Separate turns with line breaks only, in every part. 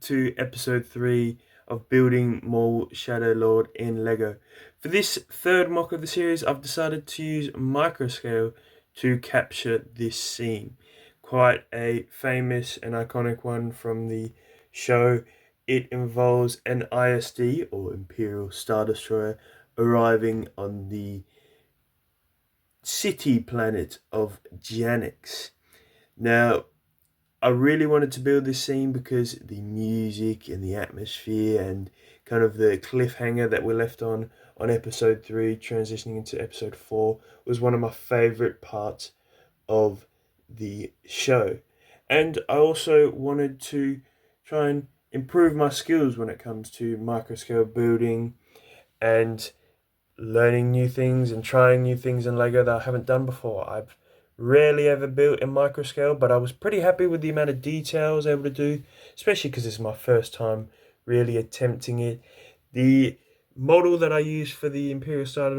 to episode 3 of building Maul Shadow Lord in Lego. For this third mock of the series, I've decided to use microscale to capture this scene. Quite a famous and iconic one from the show. It involves an ISD, or Imperial Star Destroyer, arriving on the city planet of Janix. Now, I really wanted to build this scene because the music and the atmosphere and kind of the cliffhanger that we're left on episode 3 transitioning into episode 4 was one of my favorite parts of the show. And I also wanted to try and improve my skills when it comes to microscale building and learning new things and trying new things in Lego that I haven't done before. I've rarely ever built in microscale, but I was pretty happy with the amount of detail I was able to do, especially because this is my first time really attempting it. The model that I used for the Imperial Star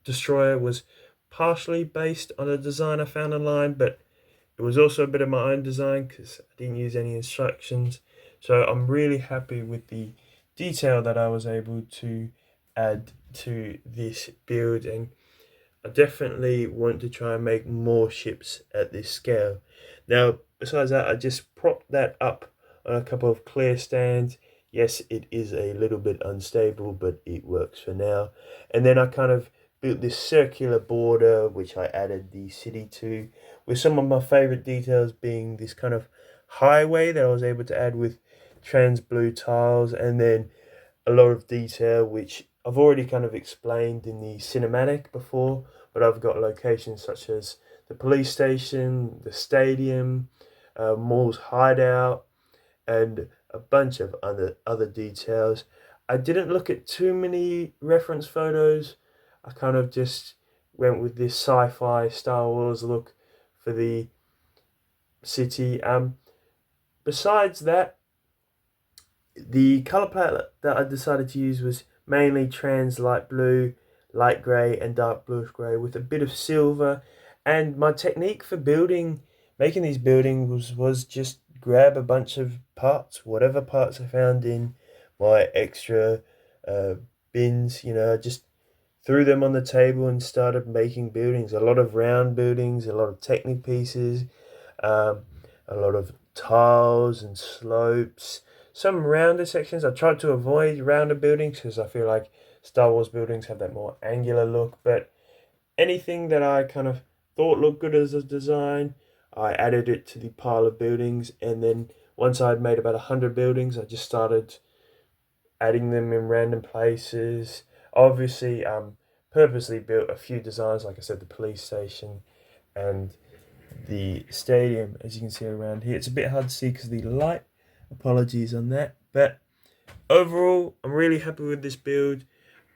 Destroyer was partially based on a design I found online, but it was also a bit of my own design because I didn't use any instructions. So I'm really happy with the detail that I was able to add to this build, and I definitely want to try and make more ships at this scale. Now, besides that, I just propped that up on a couple of clear stands. Yes, it is a little bit unstable, but it works for now. And then I kind of built this circular border, which I added the city to, with some of my favorite details being this kind of highway that I was able to add with trans blue tiles, and then a lot of detail which I've already kind of explained in the cinematic before, but I've got locations such as the police station, the stadium, Maul's hideout, and a bunch of other details. I didn't look at too many reference photos. I kind of just went with this sci-fi Star Wars look for the city. Besides that, the color palette that I decided to use was mainly trans light blue, light grey and dark bluish grey with a bit of silver. And my technique for making these buildings was just grab a bunch of parts, whatever parts I found in my extra bins, just threw them on the table and started making buildings. A lot of round buildings, a lot of Technic pieces, a lot of tiles and slopes, some rounder sections. I tried to avoid rounder buildings because I feel like Star Wars buildings have that more angular look, but anything that I kind of thought looked good as a design, I added it to the pile of buildings. And then once I'd made about 100 buildings, I just started adding them in random places. Obviously, purposely built a few designs, like I said, the police station and the stadium, as you can see around here. It's a bit hard to see because of the light. Apologies on that. But overall, I'm really happy with this build.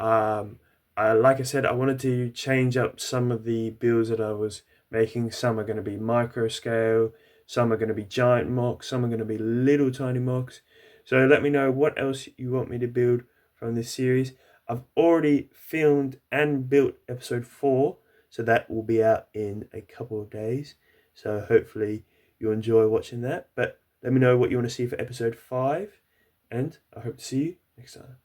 Like I said, I wanted to change up some of the builds that I was making. Some are going to be micro scale, some are going to be giant mocks, some are going to be little tiny mocks. So let me know what else you want me to build from this series. I've already filmed and built episode 4, so that will be out in a couple of days. So hopefully you'll enjoy watching that. But let me know what you want to see for episode 5, and I hope to see you next time.